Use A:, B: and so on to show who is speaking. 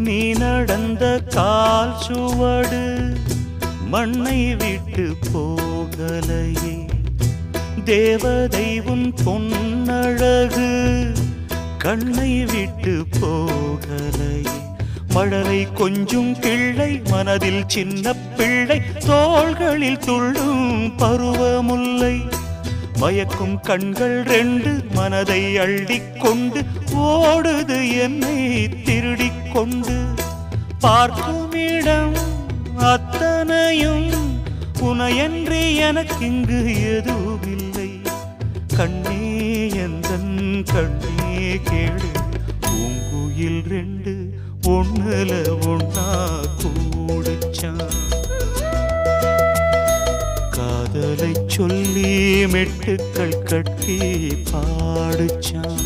A: நீ நடந்த கால் சுவடு மண்ணை விட்டு போகலையே, தேவதை உன் பொன்னழகு கண்ணை விட்டு போகலையே. மழலை கொஞ்சும் கிள்ளை மனதில் சின்ன பிள்ளை, தோள்களில் துள்ளும் பருவமுல்லை. மயக்கும் கண்கள் ரெண்டு மனதை அள்ளிக்கொண்டு ஓடுது என்னை திருடிக் கொண்டு. பார்க்கும் இடம் அத்தனையும் உனையன்றி எனக்கிங்கு எதுவுமில்லை. கண்ணே எந்தன் கண்ணே கேடு, பூங்குயில் ரெண்டு ஒண்ணுல ஒன்னா கூடுச்சான். காதலை சொல்லி மெட்டுக்கள் கட்டி பாடுச்சான்.